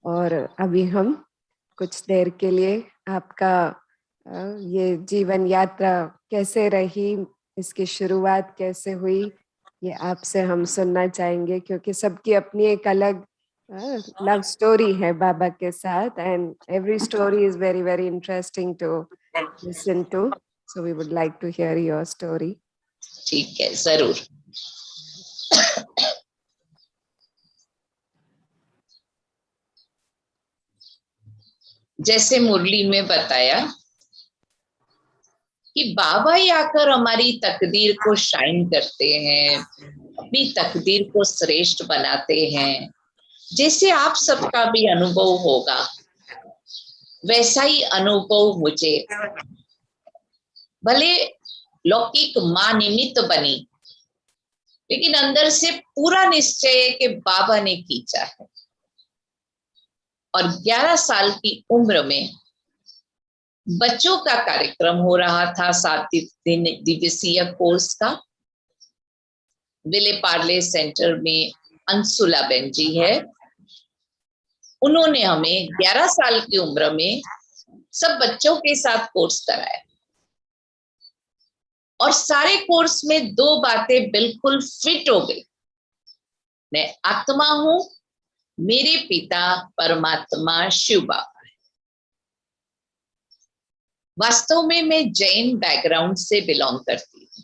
और अभी हम कुछ देर के लिए आपका ये जीवन यात्रा कैसे रही, इसकी शुरुआत कैसे हुई, ये आपसे हम सुनना चाहेंगे, क्योंकि सबकी अपनी एक अलग लव स्टोरी है बाबा के साथ, and every story is very very interesting to listen to. So we would like to hear your story. ठीक है, जरूर. जैसे मुरली में बताया कि बाबा ही आकर हमारी तकदीर को शाइन करते हैं, अपनी तकदीर को श्रेष्ठ बनाते हैं. जैसे आप सबका भी अनुभव होगा, वैसा ही अनुभव मुझे. भले लौकिक मां निमित्त बनी, लेकिन अंदर से पूरा निश्चय है कि बाबा ने खींचा है. और 11 साल की उम्र में बच्चों का कार्यक्रम हो रहा था, 7 दिवसीय कोर्स का. विले पार्ले सेंटर में अंशुला बेन जी है, उन्होंने हमें 11 साल की उम्र में सब बच्चों के साथ कोर्स कराया. और सारे कोर्स में 2 बातें बिल्कुल फिट हो गई. मैं आत्मा हूं, मेरे पिता परमात्मा शिव बाबा है. वास्तव में मैं जैन बैकग्राउंड से बिलोंग करती हूँ,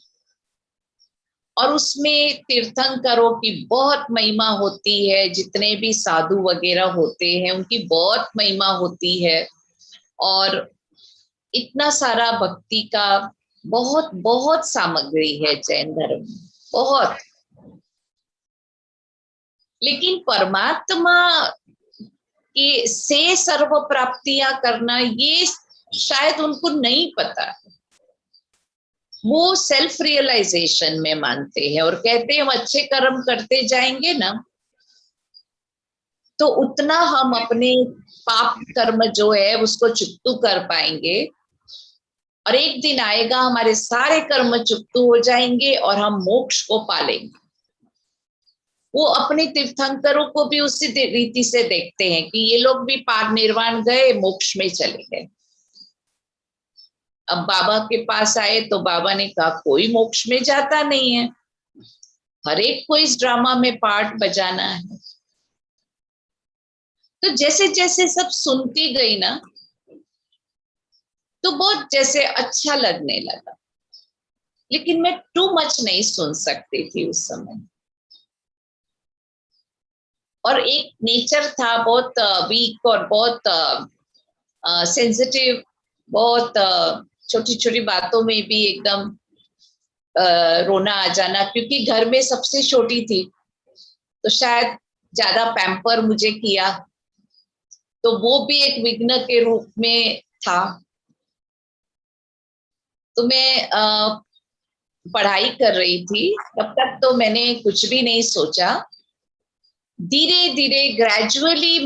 और उसमें तीर्थंकरों की बहुत महिमा होती है. जितने भी साधु वगैरह होते हैं उनकी बहुत महिमा होती है, और इतना सारा भक्ति का बहुत बहुत सामग्री है जैन धर्म में, बहुत. लेकिन परमात्मा के से सर्व प्राप्तियां करना, ये शायद उनको नहीं पता. वो सेल्फ रियलाइजेशन में मानते हैं और कहते हैं हम अच्छे कर्म करते जाएंगे ना, तो उतना हम अपने पाप कर्म जो है उसको चुकतू कर पाएंगे, और एक दिन आएगा हमारे सारे कर्म चुकतू हो जाएंगे और हम मोक्ष को पालेंगे. वो अपने तीर्थंकरों को भी उसी रीति से देखते हैं कि ये लोग भी पार निर्वाण गए, मोक्ष में चले गए. अब बाबा के पास आए तो बाबा ने कहा कोई मोक्ष में जाता नहीं है, हर एक को इस ड्रामा में पार्ट बजाना है. तो जैसे जैसे सब सुनती गई ना, तो बहुत जैसे अच्छा लगने लगा. लेकिन मैं टू मच नहीं सुन सकती थी उस समय. और एक नेचर था बहुत वीक और बहुत सेंसिटिव, बहुत छोटी छोटी बातों में भी एकदम रोना आ जाना, क्योंकि घर में सबसे छोटी थी, तो शायद ज्यादा पैम्पर मुझे किया, तो वो भी एक विघ्न के रूप में था. तो मैं पढ़ाई कर रही थी, तब तक तो मैंने कुछ भी नहीं सोचा. धीरे धीरे ग्रेजुअली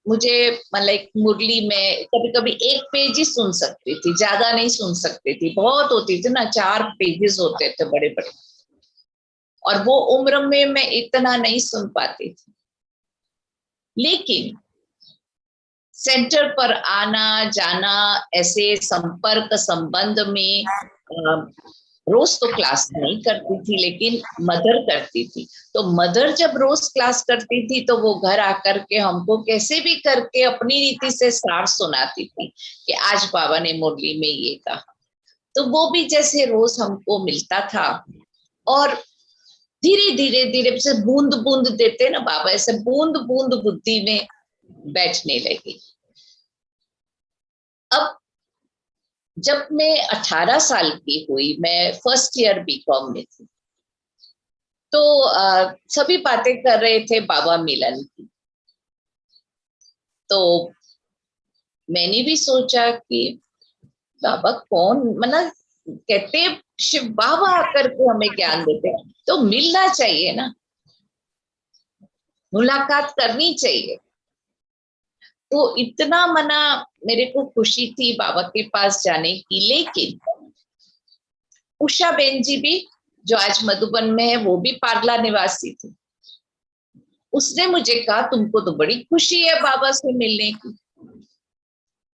मुझे मतलब मुरली में कभी कभी 1 पेज ही सुन सकती थी, ज्यादा नहीं सुन सकती थी. बहुत होती थी ना, 4 पेजेस होते थे बड़े बड़े, और वो उम्र में मैं इतना नहीं सुन पाती थी. लेकिन सेंटर पर आना जाना, ऐसे संपर्क संबंध में रोज तो क्लास नहीं करती थी, लेकिन मदर करती थी. तो मदर जब रोज क्लास करती थी तो वो घर आकर के हमको कैसे भी करके अपनी रीति से सार सुनाती थी कि आज बाबा ने मुरली में ये कहा. तो वो भी जैसे रोज हमको मिलता था, और धीरे धीरे धीरे जैसे बूंद बूंद देते ना बाबा, ऐसे बूंद बूंद बुद्धि में बैठने लगी. अब जब मैं 18 साल की हुई, मैं फर्स्ट ईयर बीकॉम में थी, तो सभी बातें कर रहे थे बाबा मिलन की. तो मैंने भी सोचा कि बाबा कौन, मतलब कहते शिव बाबा आकर के हमें ज्ञान देते, तो मिलना चाहिए ना, मुलाकात करनी चाहिए. तो इतना मना मेरे को खुशी थी बाबा के पास जाने की. लेकिन उषा बेन जी भी, जो आज मधुबन में है, वो भी पारला निवासी थी. उसने मुझे कहा तुमको तो बड़ी खुशी है बाबा से मिलने की,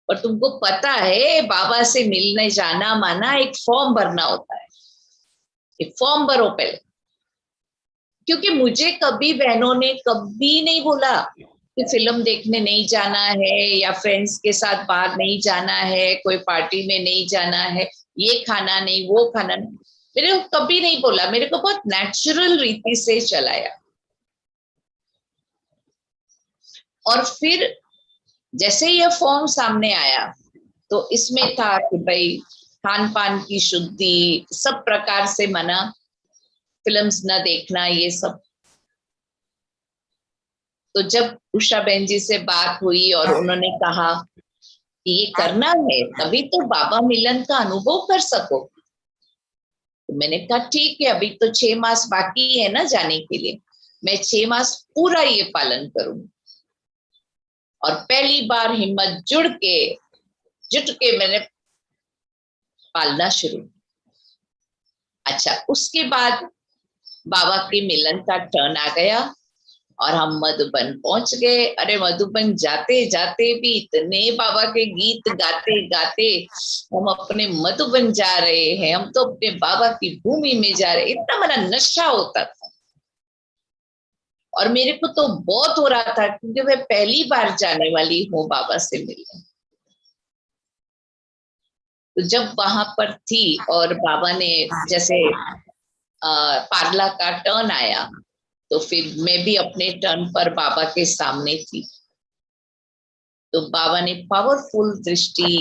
और तुमको पता है बाबा से मिलने जाना माना एक फॉर्म भरना होता है, एक फॉर्म भरो पहले। क्योंकि मुझे कभी बहनों ने कभी नहीं बोला कि फिल्म देखने नहीं जाना है या फ्रेंड्स के साथ बाहर नहीं जाना है, कोई पार्टी में नहीं जाना है, ये खाना नहीं वो खाना नहीं, मेरे को कभी नहीं बोला। मेरे को बहुत नेचुरल रीति से चलाया। और फिर जैसे यह फॉर्म सामने आया तो इसमें था कि भाई खान पान की शुद्धि, सब प्रकार से मना, फिल्म्स न देखना, ये सब। तो जब उषा बहन जी से बात हुई और उन्होंने कहा कि ये करना है तभी तो बाबा मिलन का अनुभव कर सको, तो मैंने कहा ठीक है, अभी तो 6 मास बाकी है ना जाने के लिए, मैं 6 मास पूरा ये पालन करूंगी। और पहली बार हिम्मत जुट के मैंने पालना शुरू। अच्छा, उसके बाद बाबा के मिलन का टर्न आ गया और हम मधुबन पहुंच गए। अरे मधुबन जाते जाते भी इतने बाबा के गीत गाते गाते हम अपने मधुबन जा रहे हैं, हम तो अपने बाबा की भूमि में जा रहे, इतना मेरा नशा होता था। और मेरे को तो बहुत हो रहा था क्योंकि मैं पहली बार जाने वाली हूँ बाबा से मिलने। तो जब वहां पर थी और बाबा ने जैसे पार्ला का टर्न आया तो फिर मैं भी अपने टर्न पर बाबा के सामने थी। तो बाबा ने पावरफुल दृष्टि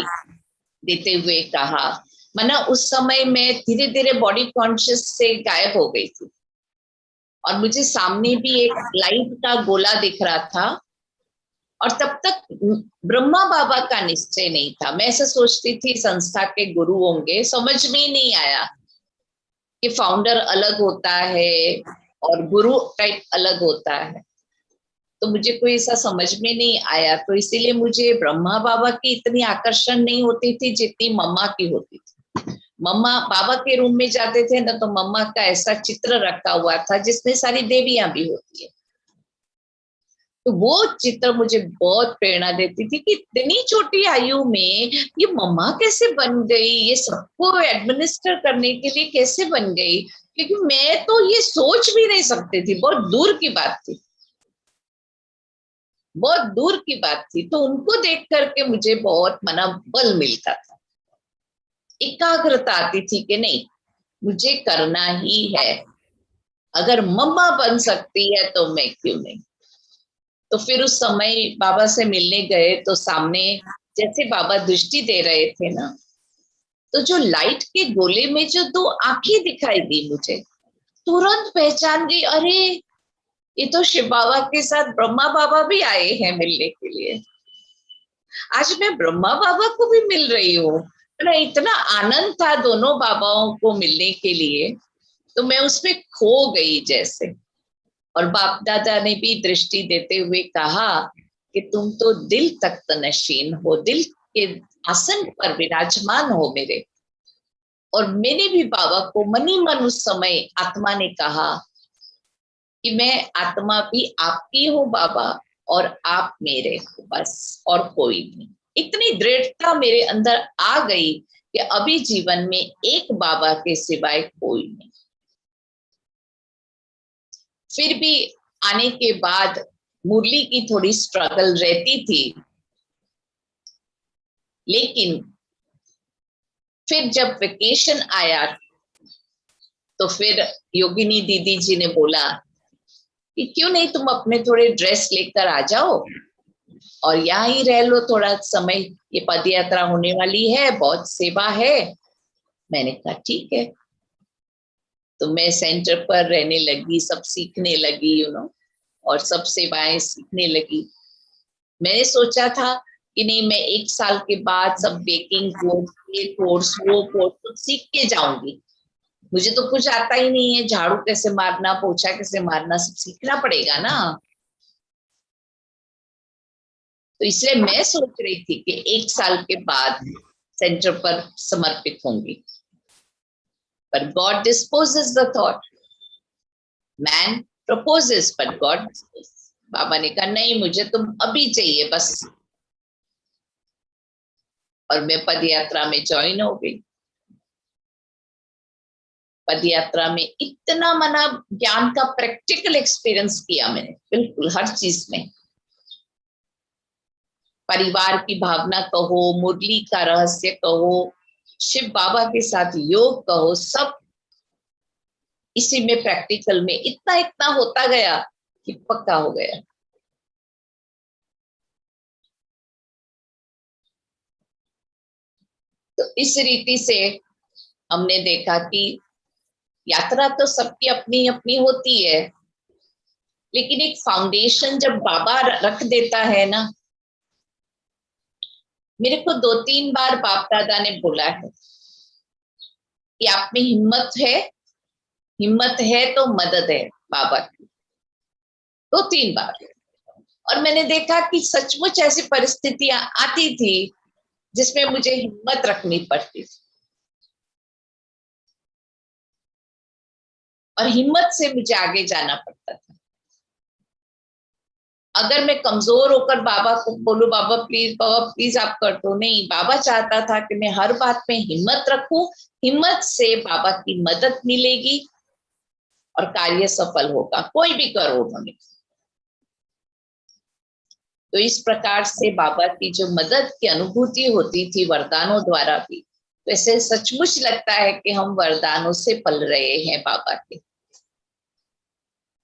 देते हुए कहा, माना उस समय मैं धीरे धीरे बॉडी कॉन्शियस से गायब हो गई थी और मुझे सामने भी एक लाइट का गोला दिख रहा था। और तब तक ब्रह्मा बाबा का निश्चय नहीं था। मैं ऐसा सोचती थी संस्था के गुरु होंगे, समझ में ही नहीं आया कि फाउंडर अलग होता है और गुरु टाइप अलग होता है। तो मुझे कोई ऐसा समझ में नहीं आया। तो इसीलिए मुझे ब्रह्मा बाबा की इतनी आकर्षण नहीं होती थी जितनी मम्मा की होती थी। मम्मा बाबा के रूम में जाते थे ना तो मम्मा का ऐसा चित्र रखा हुआ था जिसमें सारी देवियां भी होती है। तो वो चित्र मुझे बहुत प्रेरणा देती थी कि इतनी छोटी आयु में ये मम्मा कैसे बन गई, ये सबको एडमिनिस्टर करने के लिए कैसे बन गई, क्योंकि मैं तो ये सोच भी नहीं सकती थी, बहुत दूर की बात थी, बहुत दूर की बात थी। तो उनको देख करके मुझे बहुत मना बल मिलता था, एकाग्रता आती थी कि नहीं मुझे करना ही है, अगर मम्मा बन सकती है तो मैं क्यों नहीं। तो फिर उस समय बाबा से मिलने गए तो सामने जैसे बाबा दृष्टि दे रहे थे ना, तो जो लाइट के गोले में जो 2 आंखें दिखाई दी मुझे, तुरंत पहचान गई, अरे ये तो शिव बाबा के साथ ब्रह्मा बाबा भी आए हैं मिलने के लिए। आज मैं ब्रह्मा बाबा को भी मिल रही हूँ। इतना आनंद था दोनों बाबाओं को मिलने के लिए, तो मैं उसमें खो गई जैसे। और बाप दादा ने भी दृष्टि देते हुए कहा कि तुम तो दिल तख्त नशीन हो, दिल के आसन पर विराजमान हो मेरे। और मैंने भी बाबा को मनी मन उस समय आत्मा ने कहा कि मैं आत्मा भी आपकी हूँ बाबा और आप मेरे हो, बस और कोई नहीं। इतनी दृढ़ता मेरे अंदर आ गई कि अभी जीवन में एक बाबा के सिवाय कोई नहीं। फिर भी आने के बाद मुरली की थोड़ी स्ट्रगल रहती थी, लेकिन फिर जब वेकेशन आया तो फिर योगिनी दीदी जी ने बोला कि क्यों नहीं तुम अपने थोड़े ड्रेस लेकर आ जाओ और यहाँ ही रह लो थोड़ा समय, ये पद यात्रा होने वाली है, बहुत सेवा है। मैंने कहा ठीक है। तो मैं सेंटर पर रहने लगी, सब सीखने लगी और सब सेवाएं सीखने लगी। मैंने सोचा था कि नहीं मैं 1 साल के बाद सब बेकिंग कोर्स, ये कोर्स वो कोर्स तो सीख के जाऊंगी। मुझे तो कुछ आता ही नहीं है, झाड़ू कैसे मारना, पोछा कैसे मारना, सब सीखना पड़ेगा ना। तो इसलिए मैं सोच रही थी कि 1 साल के बाद सेंटर पर समर्पित होंगी। पर God disposes the thought, man proposes but God disposes। बाबा ने कहा नहीं, मुझे तुम अभी चाहिए बस। और मैं पद यात्रा में ज्वाइन हो गई। पद यात्रा में इतना मना ज्ञान का प्रैक्टिकल एक्सपीरियंस किया मैंने, बिल्कुल हर चीज में। परिवार की भावना कहो, मुरली का रहस्य कहो, शिव बाबा के साथ योग कहो, सब इसी में प्रैक्टिकल में इतना इतना होता गया कि पक्का हो गया। तो इस रीति से हमने देखा कि यात्रा तो सबकी अपनी अपनी होती है, लेकिन एक फाउंडेशन जब बाबा रख देता है ना। मेरे को 2-3 बार बाप दादा ने बोला है कि आप में हिम्मत है तो मदद है बाबा की, 2-3 बार। और मैंने देखा कि सचमुच ऐसी परिस्थितियां आती थी जिसमें मुझे हिम्मत रखनी पड़ती थी, और हिम्मत से मुझे आगे जाना पड़ता था। अगर मैं कमजोर होकर बाबा को बोलूं बाबा प्लीज आप कर दो, नहीं, बाबा चाहता था कि मैं हर बात में हिम्मत रखूं। हिम्मत से बाबा की मदद मिलेगी और कार्य सफल होगा, कोई भी करो उन्होंने। तो इस प्रकार से बाबा की जो मदद की अनुभूति होती थी वरदानों द्वारा भी, तो ऐसे सचमुच लगता है कि हम वरदानों से पल रहे हैं बाबा के।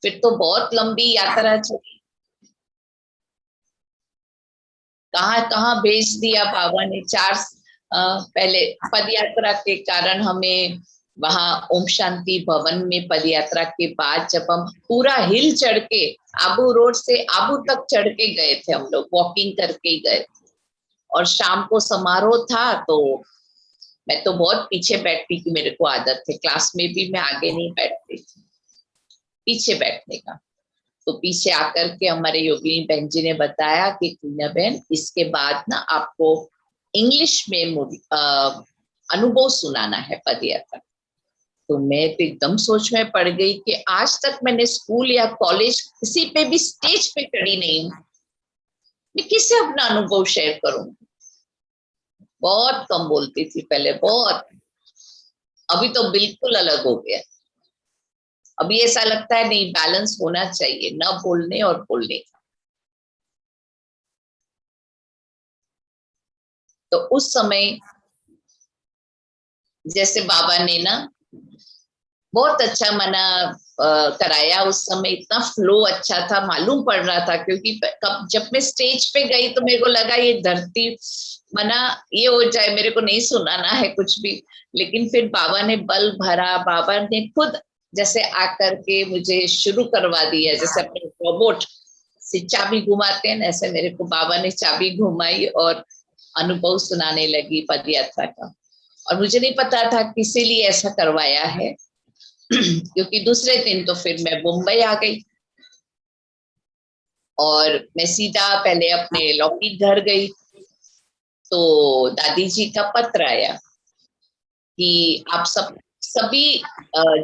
फिर तो बहुत लंबी यात्रा चली, कहाँ कहाँ भेज दिया बाबा ने। पहले पद यात्रा के कारण हमें वहां ओम शांति भवन में, पद यात्रा के बाद जब हम पूरा हिल चढ़ के आबू रोड से आबू तक चढ़ के गए थे, हम लोग वॉकिंग करके ही गए थे। और शाम को समारोह था, तो मैं तो बहुत पीछे बैठती की मेरे को आदत थी, क्लास में भी मैं आगे नहीं बैठती थी, पीछे बैठने का। तो पीछे आकर के हमारे योगिनी बहन जी ने बताया कि टीना बहन, इसके बाद ना आपको इंग्लिश में अनुभव सुनाना है पदयात्रा। तो मैं तो एकदम सोच में पड़ गई कि आज तक मैंने स्कूल या कॉलेज किसी पे भी स्टेज पे खड़ी नहीं हूँ, मैं किससे अपना अनुभव शेयर करूंगी। बहुत कम बोलती थी पहले, बहुत। अभी तो बिल्कुल अलग हो गया। अभी ऐसा लगता है नहीं, बैलेंस होना चाहिए, न बोलने और बोलने का। तो उस समय जैसे बाबा ने ना बहुत अच्छा मना कराया। उस समय इतना फ्लो अच्छा था, मालूम पड़ रहा था, क्योंकि जब मैं स्टेज पे गई तो मेरे को लगा ये धरती मना ये हो जाए, मेरे को नहीं सुनाना है कुछ भी। लेकिन फिर बाबा ने बल भरा, बाबा ने खुद जैसे आकर के मुझे शुरू करवा दिया, जैसे अपने रोबोट से चाबी घुमाते हैं, ऐसे मेरे को बाबा ने चाबी घुमाई और अनुभव सुनाने लगी पदयात्रा का। और मुझे नहीं पता था किसी लिए ऐसा करवाया है क्योंकि दूसरे दिन तो फिर मैं मुंबई आ गई और मैं सीधा पहले अपने लौकिक घर गई। तो दादी जी का पत्र आया कि आप सभी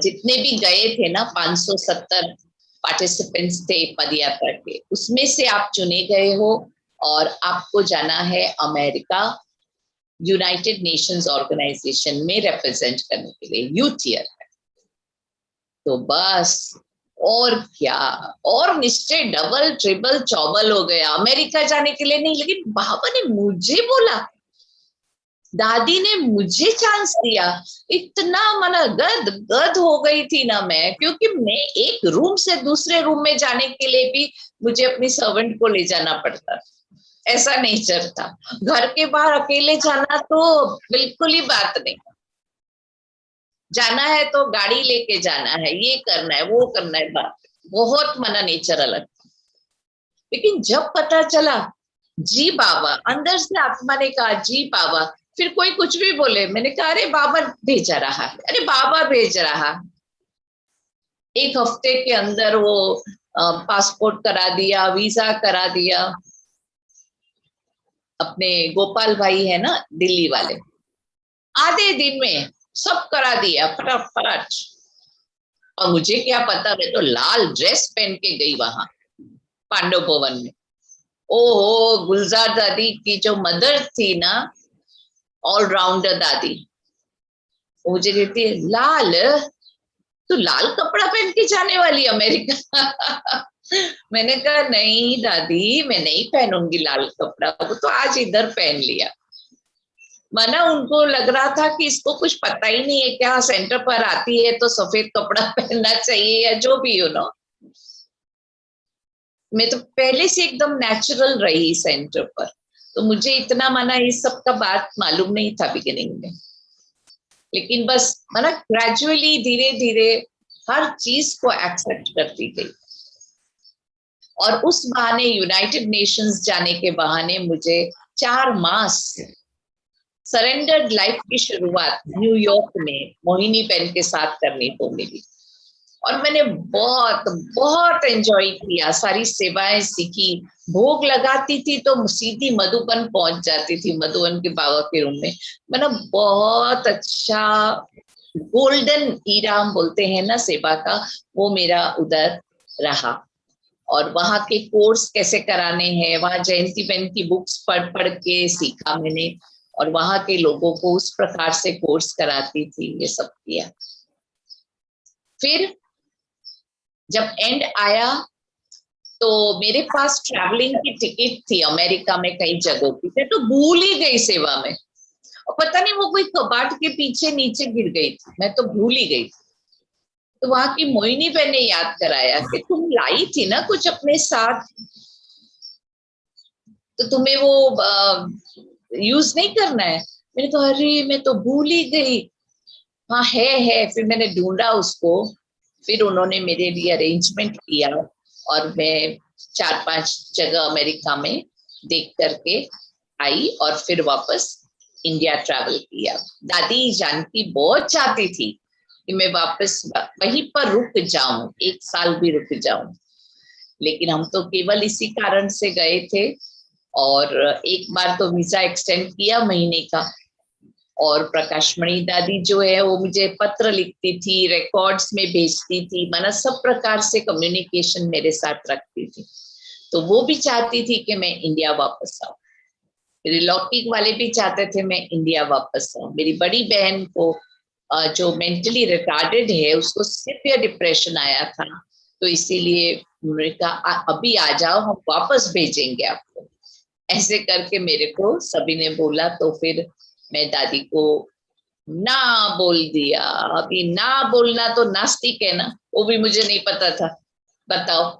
जितने भी गए थे ना, 570 पार्टिसिपेंट्स थे पदयात्रा के, उसमें से आप चुने गए हो और आपको जाना है अमेरिका, यूनाइटेड नेशंस ऑर्गेनाइजेशन में रिप्रेजेंट करने के लिए, यूथ ईयर। तो बस और क्या, और निश्चय डबल ट्रिपल चौबल हो गया। अमेरिका जाने के लिए नहीं, लेकिन बाबा ने मुझे बोला, दादी ने मुझे चांस दिया। इतना मना गद गद हो गई थी ना मैं, क्योंकि मैं एक रूम से दूसरे रूम में जाने के लिए भी मुझे अपनी सर्वेंट को ले जाना पड़ता, ऐसा नेचर था। घर के बाहर अकेले जाना तो बिल्कुल ही बात नहीं। जाना है तो गाड़ी लेके जाना है, ये करना है वो करना है, बात बहुत मना नेचर अलग। लेकिन जब पता चला, जी बाबा, अंदर से आत्मा ने कहा जी बाबा। फिर कोई कुछ भी बोले, मैंने कहा अरे बाबा भेजा रहा है, अरे बाबा भेज रहा। एक हफ्ते के अंदर वो पासपोर्ट करा दिया, वीजा करा दिया। अपने गोपाल भाई है ना दिल्ली वाले, आधे दिन में सब करा दिया फटाफट। और मुझे क्या पता, मैं तो लाल ड्रेस पहन के गई वहां। पांडव भवन में। ओहो, गुलजार दादी की जो मदर थी ना, ऑलराउंडर दादी, वो मुझे कहती है, लाल, तू लाल कपड़ा पहन के जाने वाली अमेरिका? मैंने कहा नहीं दादी, मैं नहीं पहनूंगी लाल कपड़ा, वो तो आज इधर पहन लिया। माना उनको लग रहा था कि इसको कुछ पता ही नहीं है, क्या सेंटर पर आती है तो सफेद कपड़ा पहनना चाहिए या जो भी, मैं तो पहले से एकदम नेचुरल रही सेंटर पर, तो मुझे इतना माना इस सब का बात मालूम नहीं था बिगिनिंग में। लेकिन बस माना ग्रेजुअली धीरे धीरे हर चीज को एक्सेप्ट करती गई। और उस बहाने यूनाइटेड नेशंस जाने के बहाने मुझे 4 मास सरेंडर्ड लाइफ की शुरुआत न्यूयॉर्क में मोहिनी बहन के साथ करने को मिली। और मैंने बहुत बहुत एंजॉय किया, सारी सेवाएं सीखी। भोग लगाती थी तो सीधी मधुबन पहुंच जाती थी, मधुबन के बाबा के रूम में। मतलब बहुत अच्छा गोल्डन ईरा हम बोलते हैं ना सेवा का, वो मेरा उधर रहा। और वहां के कोर्स कैसे कराने हैं, वहां जयंती बहन की बुक्स पढ़ पढ़ के सीखा मैंने, और वहां के लोगों को उस प्रकार से कोर्स कराती थी, ये सब किया। फिर जब एंड आया तो मेरे पास ट्रैवलिंग की टिकट थी अमेरिका में कई जगहों की, मैं तो भूल ही गई सेवा में। और पता नहीं वो कोई कबाट के पीछे नीचे गिर गई थी, मैं तो भूल ही गई थी। तो वहां की मोहिनी बहन ने याद कराया कि तुम लाई थी ना कुछ अपने साथ, तो तुम्हें वो यूज नहीं करना है। मैंने कहा अरे मैं तो भूल ही गई। हाँ है। फिर मैंने ढूंढा उसको, फिर उन्होंने मेरे लिए अरेंजमेंट किया, और मैं 4-5 जगह अमेरिका में देख करके आई, और फिर वापस इंडिया ट्रैवल किया। दादी जानकी बहुत चाहती थी कि मैं वापस वहीं पर रुक जाऊं, 1 साल भी रुक जाऊं, लेकिन हम तो केवल इसी कारण से गए थे। और एक बार तो वीजा एक्सटेंड किया महीने का, और प्रकाशमणि दादी जो है वो मुझे पत्र लिखती थी, रिकॉर्ड्स में भेजती थी, माना सब प्रकार से कम्युनिकेशन मेरे साथ रखती थी। तो वो भी चाहती थी कि मैं इंडिया वापस आऊं। लौकिक वाले भी चाहते थे मैं इंडिया वापस आऊं। मेरी बड़ी बहन को जो मेंटली रिटार्डेड है, उसको सिवियर डिप्रेशन आया था, तो इसीलिए उन्होंने कहा अभी आ जाओ, हम वापस भेजेंगे आपको। ऐसे करके मेरे को सभी ने बोला, तो फिर मैं दादी को ना बोल दिया। अभी ना बोलना तो नास्तिक है ना, वो भी मुझे नहीं पता था, बताओ।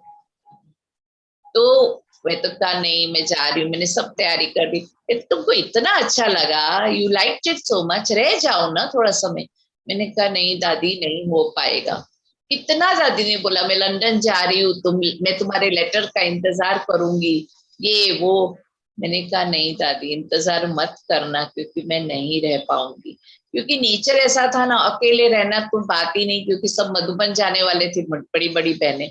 तो मैं तो कहा नहीं, मैं जा रही हूँ, मैंने सब तैयारी कर दी। तुमको इतना अच्छा लगा, you like it so much, रह जाओ ना थोड़ा समय। मैंने कहा नहीं दादी, नहीं हो पाएगा। कितना दादी ने बोला मैं लंदन जा रही हूँ, मैं तुम्हारे लेटर का इंतजार करूंगी, ये वो। मैंने कहा नहीं दादी, इंतजार मत करना, क्योंकि मैं नहीं रह पाऊंगी। क्योंकि नेचर ऐसा था ना, अकेले रहना तो बात ही नहीं, क्योंकि सब मधुबन जाने वाले थे, बड़ी बड़ी बहनें।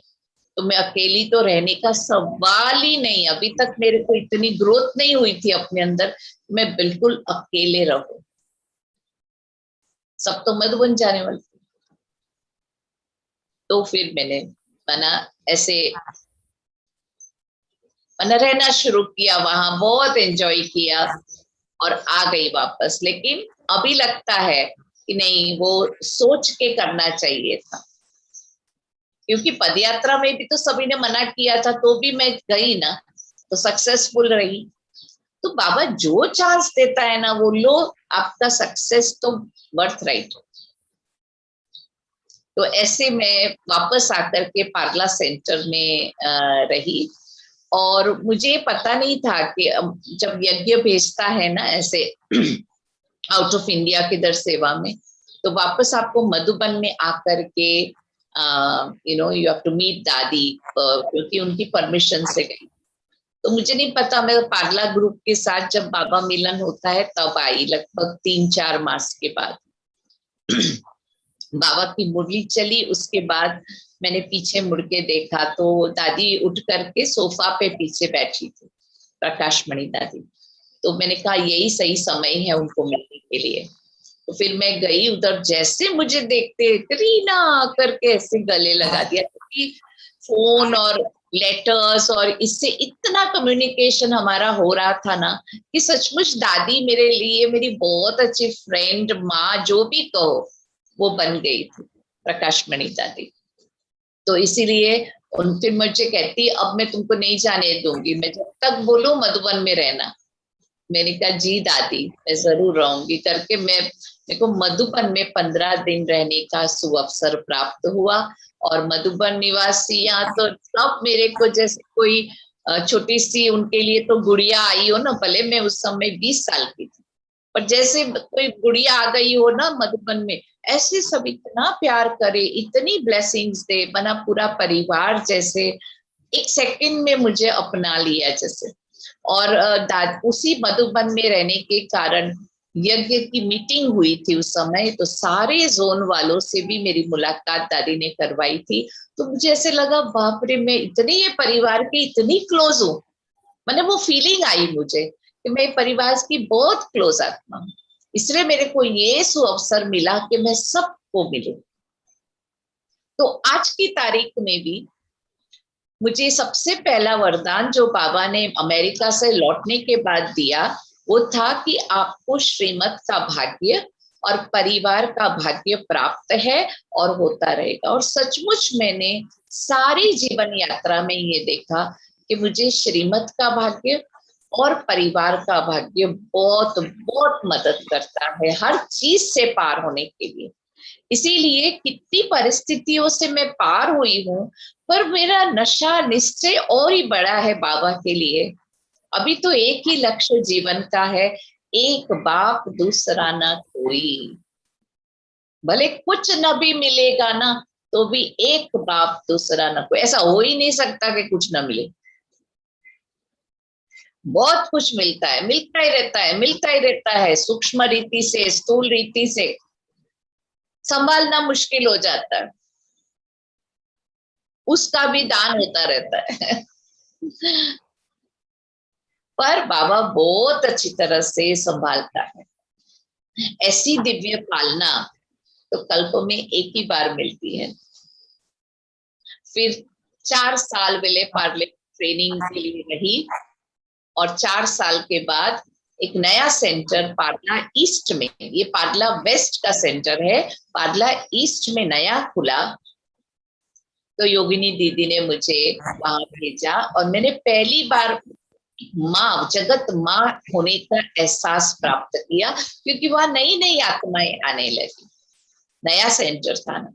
तो मैं अकेली तो रहने का सवाल ही नहीं, अभी तक मेरे को इतनी ग्रोथ नहीं हुई थी अपने अंदर, मैं बिल्कुल अकेले रहूं, सब तो मधुबन जाने वाले। तो फिर मैंने मना ऐसे मना रहना शुरू किया, वहां बहुत एंजॉय किया, और आ गई वापस। लेकिन अभी लगता है कि नहीं, वो सोच के करना चाहिए था, क्योंकि पदयात्रा में भी तो सभी ने मना किया था, तो भी मैं गई ना, तो सक्सेसफुल रही। तो बाबा जो चांस देता है ना, वो लो, आपका सक्सेस तो बर्थ राइट। तो ऐसे में वापस आकर के पार्ला सेंटर में रही। और मुझे पता नहीं था कि जब यज्ञ भेजता है ना ऐसे आउट ऑफ इंडिया किधर सेवा में, तो वापस आपको मधुबन में आकर के यू हैव टू मीट दादी, क्योंकि उनकी परमिशन से गई। तो मुझे नहीं पता, मैं पार्ला ग्रुप के साथ जब बाबा मिलन होता है तब आई, लगभग 3-4 मास के बाद। बाबा की मुरली चली, उसके बाद मैंने पीछे मुड़ के देखा तो दादी उठ करके सोफा पे पीछे बैठी थी, प्रकाशमणि दादी। तो मैंने कहा यही सही समय है उनको मिलने के लिए। तो फिर मैं गई उधर, जैसे मुझे देखते करीना करके ऐसे गले लगा दिया, क्योंकि फोन और लेटर्स और इससे इतना कम्युनिकेशन हमारा हो रहा था ना कि सचमुच दादी मेरे लिए मेरी बहुत अच्छी फ्रेंड, माँ, जो भी कहो, वो बन गई थी प्रकाश मणि दादी। तो इसीलिए उन फिर मुझे कहती अब मैं तुमको नहीं जाने दूंगी, मैं जब तक बोलूं मधुबन में रहना। मैंने कहा जी दादी मैं जरूर रहूंगी करके मेरे को मधुबन में 15 दिन रहने का सुअवसर प्राप्त हुआ। और मधुबन निवासी यहाँ तो सब मेरे को जैसे कोई छोटी सी उनके लिए तो गुड़िया आई हो ना, भले मैं उस समय 20 साल की थी, पर जैसे कोई गुड़िया आ गई हो ना मधुबन में, ऐसे सब इतना प्यार करे, इतनी ब्लेसिंग्स दे, बना पूरा परिवार जैसे एक सेकंड में मुझे अपना लिया जैसे। और उसी मधुबन में रहने के कारण यज्ञ की मीटिंग हुई थी उस समय, तो सारे जोन वालों से भी मेरी मुलाकात दादी ने करवाई थी। तो मुझे ऐसे लगा बाप रे, मैं इतने ये परिवार के इतनी क्लोज हूँ, मैंने वो फीलिंग आई मुझे कि मैं परिवार की बहुत क्लोज आत्मा हूँ। इसलिए मेरे को ये सुअवसर मिला कि मैं सबको मिलूं। तो आज की तारीख में भी मुझे सबसे पहला वरदान जो बाबा ने अमेरिका से लौटने के बाद दिया वो था कि आपको श्रीमत का भाग्य और परिवार का भाग्य प्राप्त है और होता रहेगा। और सचमुच मैंने सारी जीवन यात्रा में ये देखा कि मुझे श्रीमत का भाग्य और परिवार का भाग्य बहुत बहुत मदद करता है हर चीज से पार होने के लिए। इसीलिए कितनी परिस्थितियों से मैं पार हुई हूं, पर मेरा नशा निश्चय और ही बड़ा है बाबा के लिए। अभी तो एक ही लक्ष्य जीवन का है, एक बाप दूसरा ना कोई। भले कुछ न भी मिलेगा ना, तो भी एक बाप दूसरा ना कोई। ऐसा हो ही नहीं सकता कि कुछ ना मिले। बहुत कुछ मिलता है, मिलता ही रहता है, मिलता ही रहता है, सूक्ष्म रीति से, स्थूल रीति से संभालना मुश्किल हो जाता है, उसका भी दान होता रहता है। पर बाबा बहुत अच्छी तरह से संभालता है। ऐसी दिव्य पालना तो कल्प में एक ही बार मिलती है। फिर 4 साल विले पार्ले ट्रेनिंग के लिए रही और 4 साल के बाद एक नया सेंटर पार्ला ईस्ट में, ये पार्ला वेस्ट का सेंटर है, पार्ला ईस्ट में नया खुला। तो योगिनी दीदी ने मुझे वहां भेजा और मैंने पहली बार माँ, जगत माँ होने का एहसास प्राप्त किया, क्योंकि वहां नई नई आत्माएं आने लगी। नया सेंटर था ना,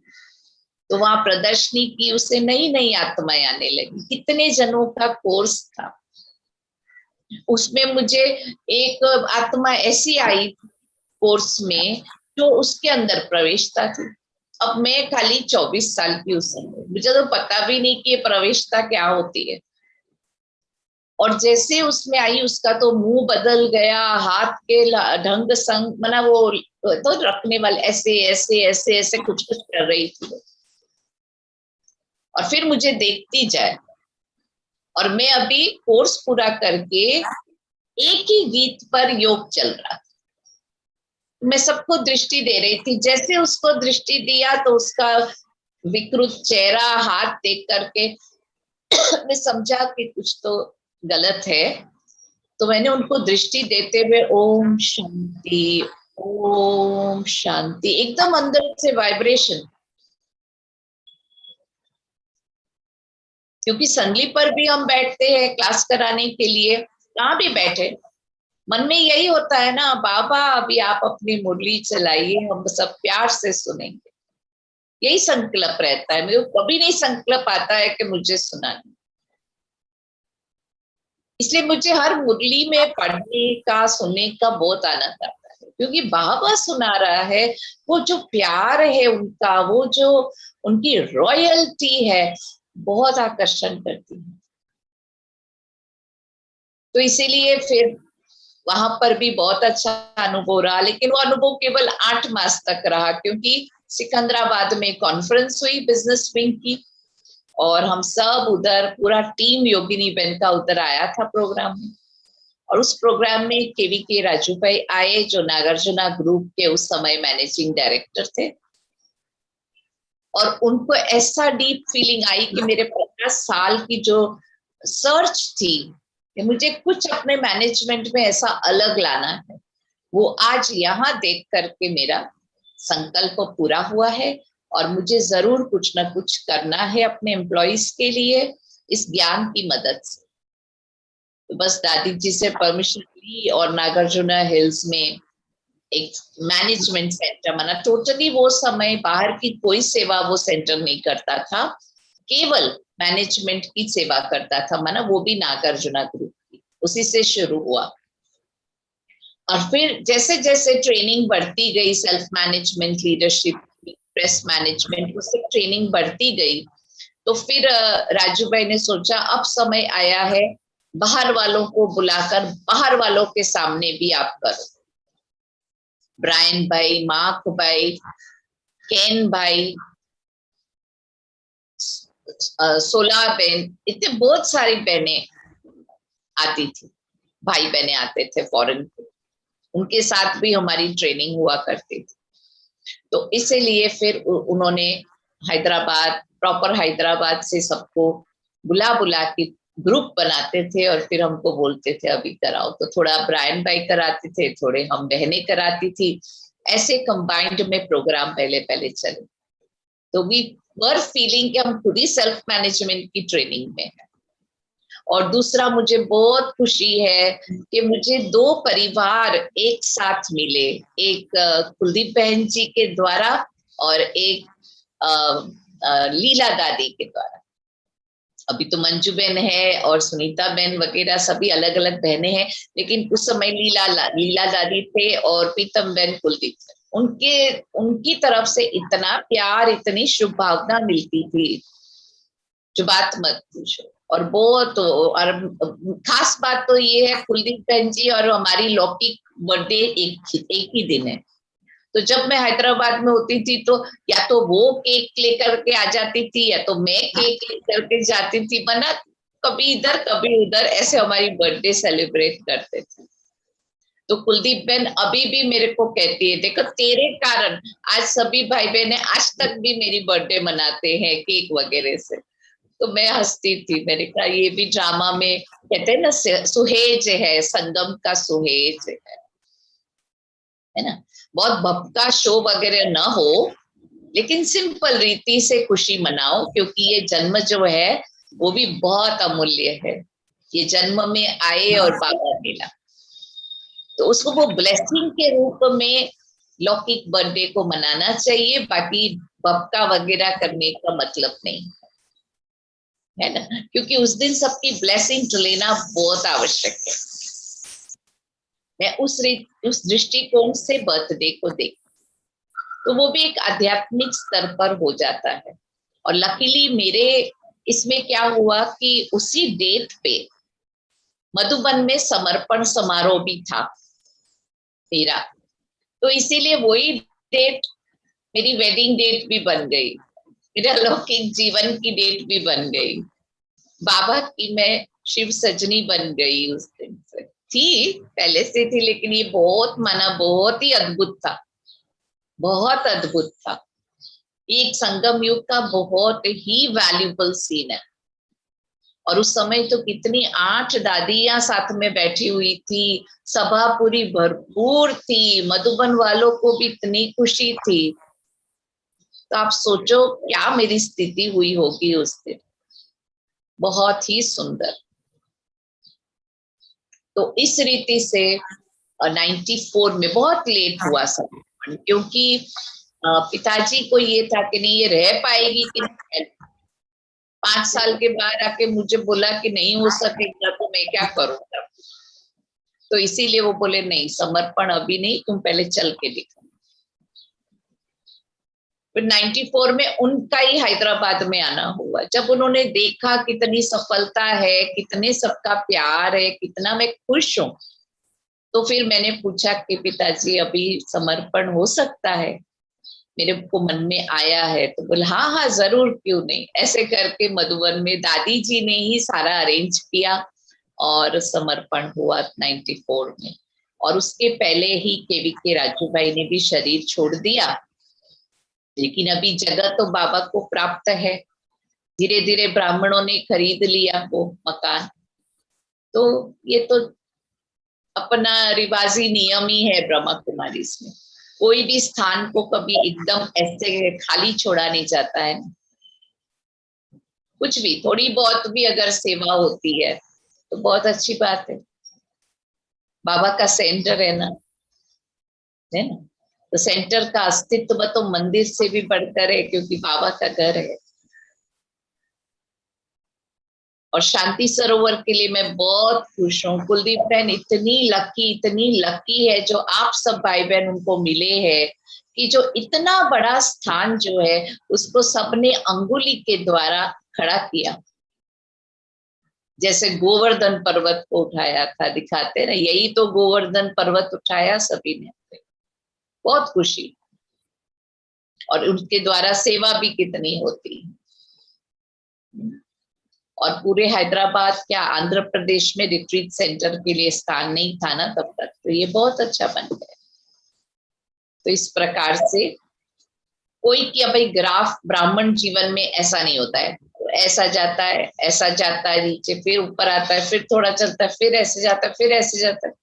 तो वहां प्रदर्शनी की, उससे नई नई आत्माएं आने लगी। कितने जनों का कोर्स था, उसमें मुझे एक आत्मा ऐसी आई कोर्स में जो उसके अंदर प्रवेशता थी। अब मैं खाली 24 साल की उस समय, मुझे तो पता भी नहीं कि ये प्रवेशता क्या होती है। और जैसे उसमें आई उसका तो मुंह बदल गया, हाथ के ढंग संग मना वो तो रखने वाले ऐसे ऐसे ऐसे ऐसे कुछ कुछ कर रही थी। और फिर मुझे देखती जाए, और मैं अभी कोर्स पूरा करके एक ही गीत पर योग चल रहा था। मैं सबको दृष्टि दे रही थी, जैसे उसको दृष्टि दिया तो उसका विकृत चेहरा, हाथ देख करके मैं समझा कि कुछ तो गलत है। तो मैंने उनको दृष्टि देते हुए ओम शांति, ओम शांति, एकदम अंदर से वाइब्रेशन। क्योंकि संगली पर भी हम बैठते हैं क्लास कराने के लिए, कहाँ भी बैठे मन में यही होता है ना, बाबा अभी आप अपनी मुरली चलाइए, हम सब प्यार से सुनेंगे। यही संकल्प रहता है, मेरे को कभी नहीं संकल्प आता है कि मुझे सुनाना। इसलिए मुझे हर मुरली में पढ़ने का, सुनने का बहुत आनंद आता है, क्योंकि बाबा सुना रहा है। वो जो प्यार है उनका, वो जो उनकी रॉयल्टी है, बहुत आकर्षण करती है। तो इसीलिए फिर वहां पर भी बहुत अच्छा अनुभव रहा, लेकिन वो अनुभव केवल 8 मास तक रहा, क्योंकि सिकंदराबाद में कॉन्फ्रेंस हुई बिजनेस विंग की, और हम सब उधर, पूरा टीम योगिनी बहन का उधर आया था प्रोग्राम में। और उस प्रोग्राम में केवी के राजू भाई आए, जो नागार्जुना ग्रुप के उस समय मैनेजिंग डायरेक्टर थे। और उनको ऐसा डीप फीलिंग आई कि मेरे 50 साल की जो सर्च थी कि मुझे कुछ अपने मैनेजमेंट में ऐसा अलग लाना है, वो आज यहाँ देख करके मेरा संकल्प पूरा हुआ है। और मुझे जरूर कुछ ना कुछ करना है अपने एम्प्लॉइज के लिए इस ज्ञान की मदद से। तो बस दादी जी से परमिशन ली और नागार्जुना हिल्स में एक मैनेजमेंट सेंटर बना। टोटली वो समय बाहर की कोई सेवा वो सेंटर नहीं करता था, केवल मैनेजमेंट की सेवा करता था। माना वो भी नागार्जुना ग्रुप की, उसी से शुरू हुआ। और फिर जैसे जैसे ट्रेनिंग बढ़ती गई, self management, leadership, press management, उससे ट्रेनिंग बढ़ती गई, तो फिर राजू भाई ने सोचा अब समय आया है बाहर वालों को बुलाकर बाहर वालों के सामने भी आप करो। ब्रायन भाई, मार्क भाई, केन भाई, सोला बहन, इतने बहुत सारी बहनें आती थी, भाई बहनें आते थे फॉरेन के, उनके साथ भी हमारी ट्रेनिंग हुआ करती थी। तो इसीलिए फिर उन्होंने हैदराबाद, प्रॉपर हैदराबाद से सबको बुला बुला के ग्रुप बनाते थे और फिर हमको बोलते थे अभी कराओ। तो थोड़ा ब्रायन भाई कराते थे, थोड़े हम बहनें कराती थी, ऐसे कंबाइंड में प्रोग्राम पहले पहले चले। तो वी वर फीलिंग कि हम खुद ही सेल्फ मैनेजमेंट की ट्रेनिंग में है। और दूसरा मुझे बहुत खुशी है कि मुझे 2 परिवार एक साथ मिले, एक कुलदीप बहन जी के द्वारा और एक लीला दादी के द्वारा। अभी तो मंजू बहन है और सुनीता बहन वगैरह सभी अलग अलग बहनें हैं, लेकिन उस समय लीला दादी थे और प्रीतम बहन, कुलदीप, उनकी तरफ से इतना प्यार, इतनी शुभ भावना मिलती थी, जो बात मत पूछो। और बहुत, और खास बात तो ये है कुलदीप बहन जी और हमारी लौकिक बर्थडे एक ही दिन है। तो जब मैं हैदराबाद में होती थी तो या तो वो केक लेकर के आ जाती थी या तो मैं केक लेकर के जाती थी, बना कभी इधर कभी उधर, ऐसे हमारी बर्थडे सेलिब्रेट करते थे। तो कुलदीप बहन अभी भी मेरे को कहती है, देखो तेरे कारण आज सभी भाई बहने आज तक भी मेरी बर्थडे मनाते हैं केक वगैरह से। तो मैं हंसती थी, मैंने कहा ये भी ड्रामा में कहते हैं ना, सुहेज है, संगम का सुहेज है ना। बहुत भपका शो वगैरह ना हो, लेकिन सिंपल रीति से खुशी मनाओ, क्योंकि ये जन्म जो है वो भी बहुत अमूल्य है। ये जन्म में आए और बाबा मिला, तो उसको वो ब्लेसिंग के रूप में लौकिक बर्थडे को मनाना चाहिए, बाकी भपका वगैरह करने का मतलब नहीं है ना, क्योंकि उस दिन सबकी ब्लेसिंग लेना बहुत आवश्यक है। मैं उस दृष्टिकोण से बर्थडे को देख, तो वो भी एक आध्यात्मिक स्तर पर हो जाता है। और लकीली मेरे इसमें क्या हुआ कि उसी डेट पे मधुबन में समर्पण समारोह भी था मेरा, तो इसीलिए वही डेट मेरी वेडिंग डेट भी बन गई, मेरा लौकिक जीवन की डेट भी बन गई। बाबा की मैं शिव सजनी बन गई उस दिन से, थी पहले से थी, लेकिन ये बहुत माना बहुत ही अद्भुत था, बहुत अद्भुत था। एक संगम युग का बहुत ही वैल्यूबल सीन है। और उस समय तो कितनी 8 दादियां साथ में बैठी हुई थी, सभा पूरी भरपूर थी, मधुबन वालों को भी इतनी खुशी थी। तो आप सोचो क्या मेरी स्थिति हुई होगी उस दिन, बहुत ही सुंदर। तो इस रीति से 94 में बहुत लेट हुआ समर्पण, क्योंकि पिताजी को ये था कि नहीं ये रह पाएगी कि नहीं। 5 साल के बाद आके मुझे बोला कि नहीं हो सकेगा, तो मैं क्या करूंगा। तो इसीलिए वो बोले नहीं, समर्पण अभी नहीं, तुम पहले चल के दिखा। फिर 94 में उनका ही हैदराबाद में आना हुआ, जब उन्होंने देखा कितनी सफलता है, कितने सबका प्यार है, कितना मैं खुश हूं, तो फिर मैंने पूछा कि पिताजी अभी समर्पण हो सकता है, मेरे को मन में आया है। तो बोले हाँ हाँ जरूर, क्यों नहीं। ऐसे करके मधुबन में दादी जी ने ही सारा अरेंज किया और समर्पण हुआ 94 में। और उसके पहले ही केवीके राजू भाई ने भी शरीर छोड़ दिया, लेकिन अभी जगह तो बाबा को प्राप्त है। धीरे धीरे ब्राह्मणों ने खरीद लिया वो मकान। तो ये तो अपना रिवाजी नियम ही है ब्रह्मा कुमारी में। कोई भी स्थान को कभी एकदम ऐसे खाली छोड़ा नहीं जाता है। कुछ भी थोड़ी बहुत भी अगर सेवा होती है तो बहुत अच्छी बात है। बाबा का सेंटर है ना, है ना, तो सेंटर का अस्तित्व तो मंदिर से भी बढ़कर है, क्योंकि बाबा का घर है। और शांति सरोवर के लिए मैं बहुत खुश हूँ। कुलदीप बहन इतनी लकी है जो आप सब भाई बहन उनको मिले हैं, कि जो इतना बड़ा स्थान जो है उसको सबने अंगुली के द्वारा खड़ा किया। जैसे गोवर्धन पर्वत को उठाया था, दिखाते ना, यही तो गोवर्धन पर्वत उठाया सभी ने। बहुत खुशी। और उनके द्वारा सेवा भी कितनी होती है। और पूरे हैदराबाद, क्या आंध्र प्रदेश में रिट्रीट सेंटर के लिए स्थान नहीं था ना तब तक, तो ये बहुत अच्छा बन गया। तो इस प्रकार से कोई क्या भाई, ग्राफ ब्राह्मण जीवन में ऐसा नहीं होता है, ऐसा जाता है, ऐसा जाता है नीचे, फिर ऊपर आता है, फिर थोड़ा चलता है, फिर ऐसे जाता है, फिर ऐसे जाता है।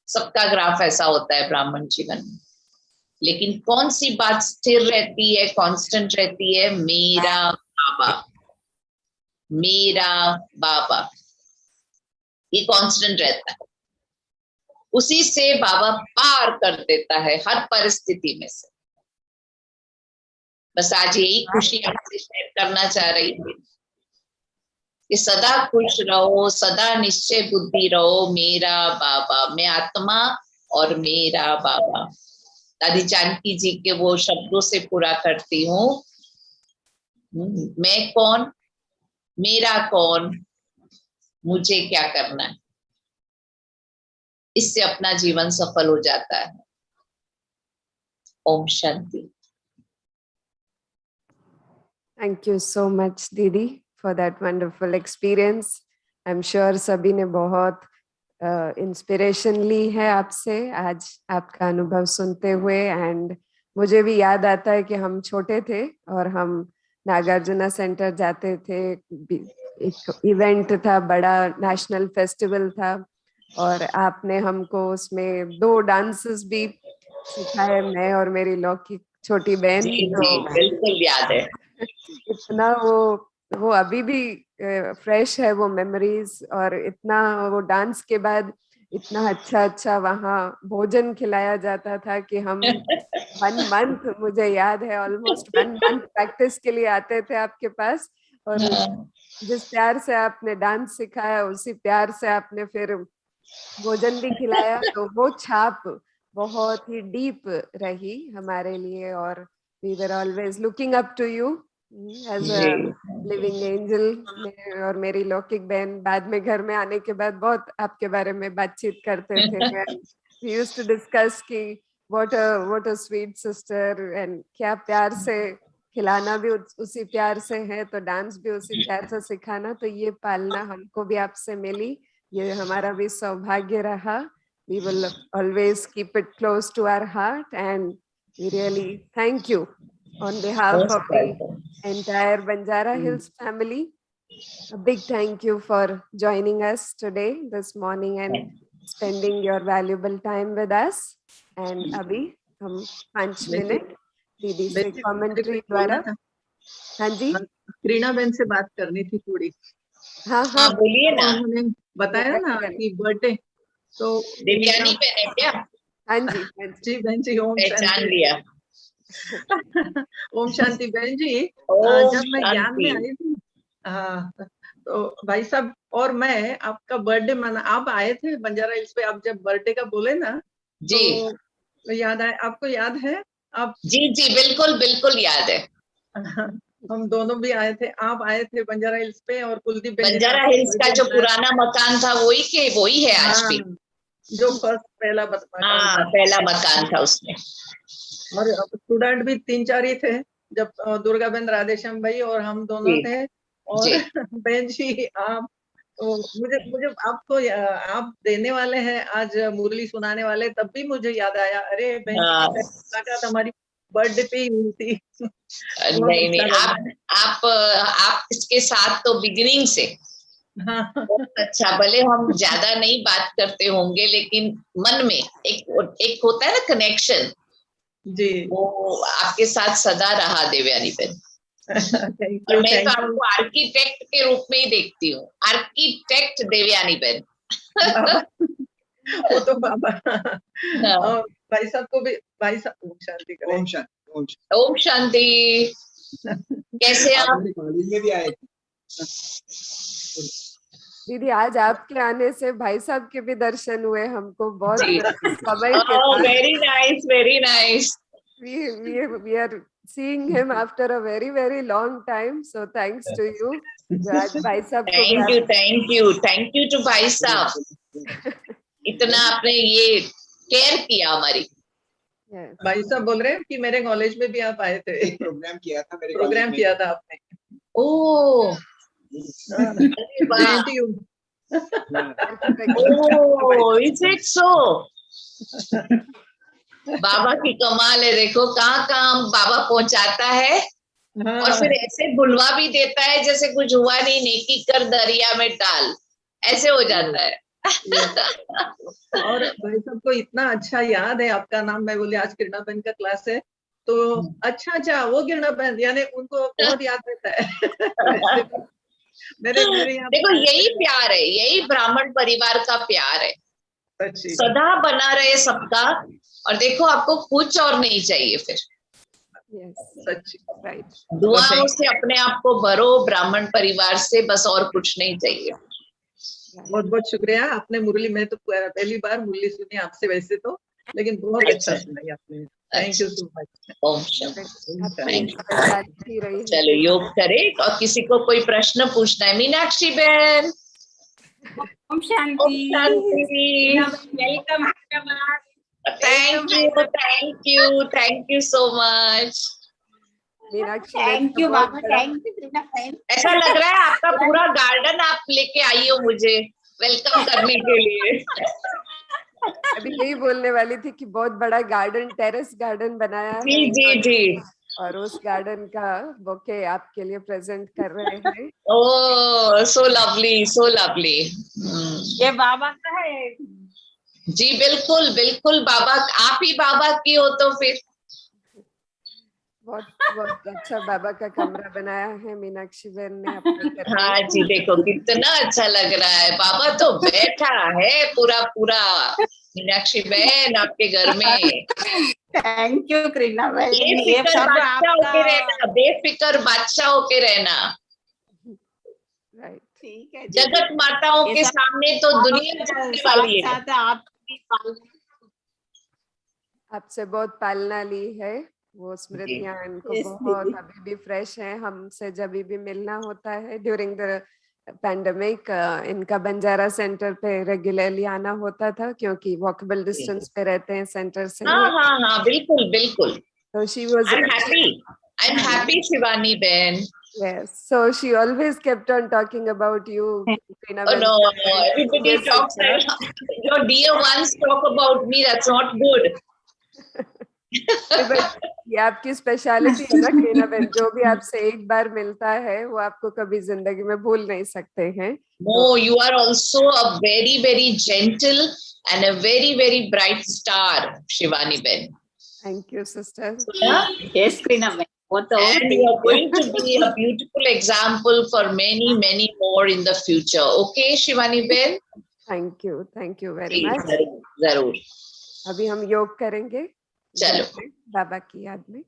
सबका ग्राफ ऐसा होता है ब्राह्मण जीवन में। लेकिन कौन सी बात स्थिर रहती है, कांस्टेंट रहती है? मेरा बाबा, मेरा बाबा, ये कांस्टेंट रहता है। उसी से बाबा पार कर देता है हर परिस्थिति में से। बस आज यही खुशी आपसे शेयर करना चाह रही थी कि सदा खुश रहो, सदा निश्चय बुद्धि रहो। मेरा बाबा, मैं आत्मा और मेरा बाबा। दादी जानकी जी के वो शब्दों से पूरा करती हूँ। मैं कौन, मेरा कौन, मुझे क्या करना है। इससे अपना जीवन सफल हो जाता है। Om Shanti. Thank you so much दीदी for that wonderful experience. I am sure सभी ने बहुत इंस्पिरेशन ली है आपसे आज आपका अनुभव सुनते हुए। एंड मुझे भी याद आता है कि हम छोटे थे और हम नागार्जुना सेंटर जाते थे। एक इवेंट था, बड़ा नेशनल फेस्टिवल था, और आपने हमको उसमें 2 डांसेस भी सिखाए, मैं और मेरी लौकिक छोटी बहन। जी जी, तो बिल्कुल याद है। इतना वो अभी भी फ्रेश है वो मेमोरीज। और इतना वो डांस के बाद इतना अच्छा अच्छा वहाँ भोजन खिलाया जाता था कि हम 1 मंथ, मुझे याद है ऑलमोस्ट 1 मंथ प्रैक्टिस के लिए आते थे आपके पास। और जिस प्यार से आपने डांस सिखाया उसी प्यार से आपने फिर भोजन भी खिलाया। तो वो छाप बहुत ही डीप रही हमारे लिए। और we were always looking up to you as a जी लिविंग एंजल। और मेरी लौकिक बहन बाद में घर में आने के बाद बहुत आपके बारे में बातचीत करते थे। वी यूज्ड टू डिस्कस कि what a sweet sister, and क्या प्यार से खिलाना भी उसी प्यार से है, तो डांस भी उसी प्यार से सिखाना। तो ये पालना हमको भी आपसे मिली, ये हमारा भी सौभाग्य रहा। We will always keep it close to our heart, and we really thank you on behalf most of the welcome. entire Banjara Hills family. A big thank you for joining us today, this morning, and spending your valuable time with us. And अभी हम 5 वैसे minute दीदी से वैसे मुझे कुछ commentary बोलना द्वारा। था। हाँ जी, करीना बहन से बात करनी थी थोड़ी। हाँ हाँ हाँ, बोलिए ना। उन्होंने बताया ना निरंजन। कि बर्थडे, तो देवयानी बहन है क्या? हाँ जी, हाँ जी। जी बहन जी, ओम पहचान शांति। लिया। ओम शांति बहन जी। ओम जब मैं ज्ञान में शांति। आई थी, तो भाई साहब और मैं आपका बर्थडे मना, आप आए थे बंजारा हिल्स पे। आप जब बर्थडे का बोले ना जी तो याद आए। आपको याद है? आप जी जी, बिल्कुल बिल्कुल याद है। हम दोनों भी आए थे। आप आए थे बंजारा हिल्स पे और कुलदीप बहन जी ने बंजारा आपका हिल्स का बर्थडे जो मनाया। पुराना मकान था वही के वही है आज हाँ, भी। जो फर्स्ट पहला मकान हाँ, था। पहला मकान था उसमें। और स्टूडेंट भी 3-4 ही थे जब दुर्गा बहन, राधेश्याम भाई और हम दोनों जी थे। और जी। बहन जी आप, तो मुझे मुझे आपको आप देने वाले हैं आज मुरली सुनाने वाले, तब भी मुझे याद आया, अरे बहन जी की हाँ मुलाकात हमारी बर्थडे पे ही हुई थी। बहुत नहीं नहीं, अच्छा लगा। आप इसके साथ तो बिगिनिंग से हाँ बहुत अच्छा, भले हम ज्यादा नहीं बात करते होंगे लेकिन मन में एक होता है ना कनेक्शन, जी। वो आपके साथ सदा रहा देवयानी बहन। थैंक और यू, मैं तो थैंक यू। आपको आर्किटेक्ट के रूप में ही देखती हूँ, आर्किटेक्ट देवयानी बहन। बाबा, वो तो बाबा। हाँ। और भाई साहब को भी, भाई साहब ओम शांति करें। ओम शांति, ओम शांति। ओम शांति। कैसे आप आप? हमारे कॉलेज में भी आए थे। दीदी, आज आपके आने से भाई साहब के भी दर्शन हुए हमको, बहुत जी, समय के बाद। Very nice, very nice. We are seeing him after a very long time, so thanks to you। जो आज भाई साहब को भी thank you, thank you, thank you to भाई साहब, इतना आपने ये केयर किया हमारी। Yes. भाई साहब बोल रहे हैं कि मेरे कॉलेज में भी आप आए थे। एक प्रोग्राम किया था मेरे प्रोग्राम कॉलेज किया था आपने। ओह, में। अरे वाह, JNTU। Oh, is it so? बाबा की कमाल है, देखो कहाँ कहाँ बाबा पहुंचाता है, और फिर ऐसे बुलवा भी देता है जैसे कुछ हुआ नहीं, नेकी कर दरिया में डाल, ऐसे हो जाता है। और भाई साहब को इतना अच्छा याद है आपका नाम। मैं बोली आज किरणा बहन का क्लास है तो अच्छा वो किरणा बहन, यानी उनको बहुत याद रहता है। वैसे भी मेरे यहाँ देखो यही प्यार है, यही ब्राह्मण परिवार का प्यार है, सच्ची सदा बना रहे सबका। और देखो आपको कुछ और नहीं चाहिए फिर, Yes, सच्ची। right. दुआओं से अपने आप को भरो, ब्राह्मण परिवार से, बस और कुछ नहीं चाहिए। बहुत बहुत शुक्रिया। आपने मुरली, मैं तो पहली बार मुरली सुनी आपसे वैसे तो, लेकिन बहुत अच्छा सुनाई आपने। Thank you so much. ओम शांति। आपकी स्पेशलिटी रही है। चलो योग करें, और किसी को कोई प्रश्न पूछना है? मीनाक्षी बहन। ओम ओम शांति। शांति। Welcome. Thank you, thank you so much. Meenakshi thank you बाबा, थैंक यू प्रीना बहन। ऐसा लग रहा है आपका पूरा गार्डन आप लेके आई हो मुझे वेलकम करने के लिए। अभी यही बोलने वाली थी कि बहुत बड़ा गार्डन, टेरेस गार्डन बनाया है जी जी जी। और उस गार्डन का बोके आपके लिए प्रेजेंट कर रहे हैं। ओह, सो लवली, सो लवली। ये बाबा का है। जी बिल्कुल बिल्कुल, बाबा आप ही बाबा की हो तो फिर। बहुत बहुत अच्छा बाबा का कमरा बनाया है मीनाक्षी बहन ने अपने घर में। हाँ जी, देखो कितना अच्छा लग रहा है, बाबा तो बैठा है पूरा पूरा मीनाक्षी बहन आपके घर में। थैंक यू प्रीना बहन। ये बेफिक्र सब बादशाह होके आपका। रहना, बेफिक्र बादशाह होके रहना। राइट। ठीक है जी। जगत माताओं ये के सब सामने तो दुनिया झुकने साथ वाली है। साथ आपकी आपसे बहुत पालना ली है, वो जी स्मृतियां इनको Yes, बहुत दीदी। अभी भी फ्रेश है। हमसे जब भी मिलना होता है ड्यूरिंग द पैंडेमिक, इनका बंजारा सेंटर पे रेगुलरली आना होता था क्योंकि वॉकेबल डिस्टेंस पे रहते हैं सेंटर से। हाँ हाँ हाँ, बिल्कुल बिल्कुल। तो she was I am happy Shivani बहन। yes, so she always kept on talking about you, Tina Oh Ben. no, everybody Yes, talks that your dear ones talk about me, that's not good. But ये आपकी speciality है ना कीना बहन, जो भी आपसे एक बार मिलता है वो आपको कभी जिंदगी में भूल नहीं सकते हैं। No, you are also a very very gentle and a very very bright star, Shivani Ben. Thank you sister. Yes Preena बहन, वो तो And you are going to be a beautiful example for many many more in the future. Okay, Shivani Ben? Thank you very ji much. जरूर जरूर। अभी हम योग करेंगे चलो। घर में, बाबा की याद में।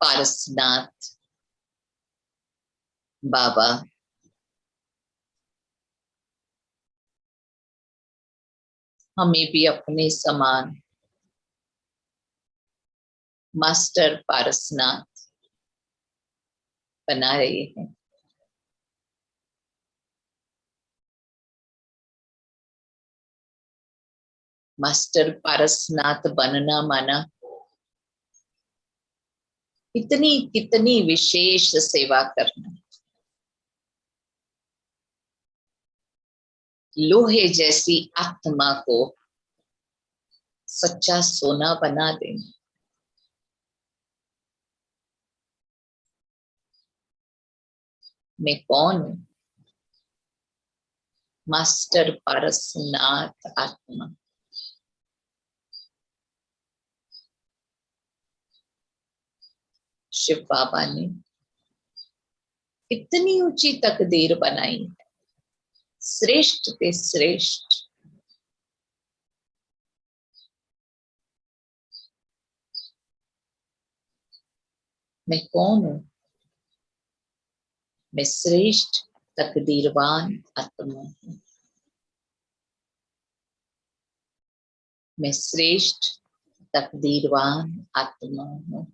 पारसनाथ बाबा, हमें भी अपने समान मास्टर पारसनाथ बना रहे हैं। मास्टर पारसनाथ बनना माना कितनी कितनी विशेष सेवा करना, लोहे जैसी आत्मा को सच्चा सोना बना देना। मैं कौन हूं? मास्टर पारसनाथ आत्मा। शिव बाबा ने कितनी ऊंची तकदीर बनाई, श्रेष्ठ ते श्रेष्ठ। मैं कौन हूं? मैं श्रेष्ठ तकदीरवान आत्मा हूं। मैं श्रेष्ठ तकदीरवान आत्मा हूं।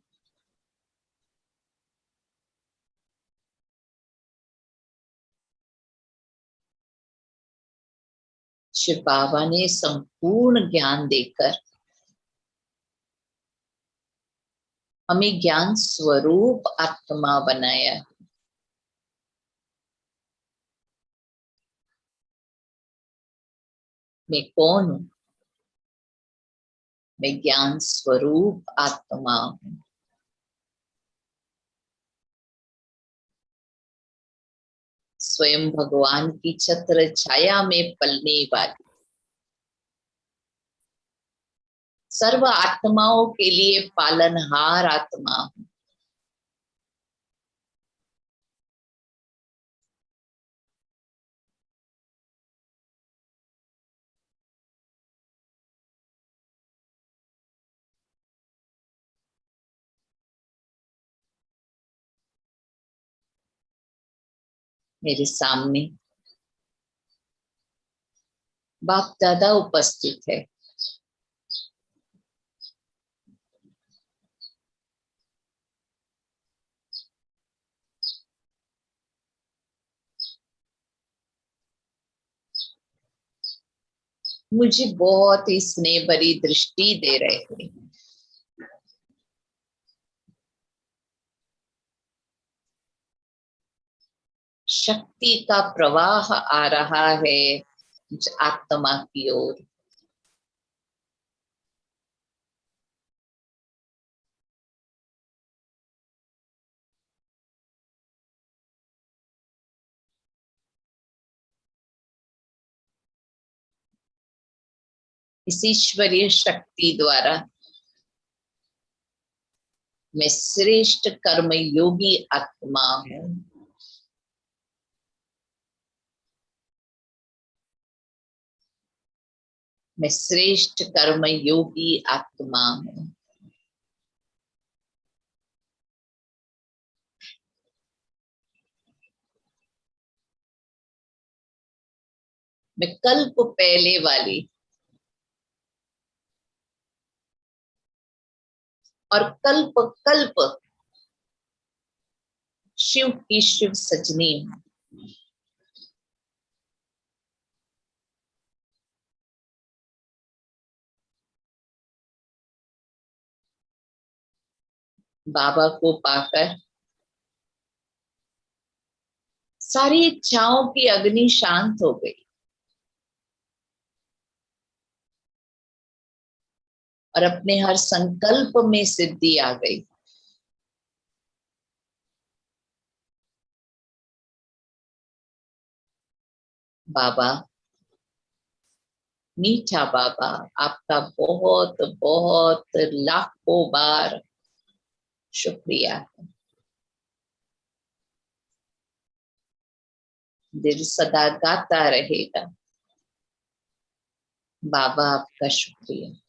शिव बाबा ने संपूर्ण ज्ञान देकर हमें ज्ञान स्वरूप आत्मा बनाया। मैं कौन हूं? मैं ज्ञान स्वरूप आत्मा हूं। स्वयं भगवान की छत्र छाया में पलने वाली सर्व आत्माओं के लिए पालनहार आत्मा हूं। मेरे सामने बाप दादा उपस्थित है। मुझे बहुत ही स्नेह भरी दृष्टि दे रहे थे। शक्ति का प्रवाह आ रहा है आत्मा की ओर। इस ईश्वरीय शक्ति द्वारा मैं श्रेष्ठ कर्म योगी आत्मा हूं। मैं श्रेष्ठ कर्म योगी आत्मा हूं। मैं कल्प पहले वाली और कल्प कल्प शिव की शिव सजनी हूं। बाबा को पाकर सारी इच्छाओं की अग्नि शांत हो गई और अपने हर संकल्प में सिद्धि आ गई। बाबा, मीठा बाबा, आपका बहुत बहुत लाखों बार शुक्रिया है। दिल सदा गाता रहेगा, बाबा आपका शुक्रिया।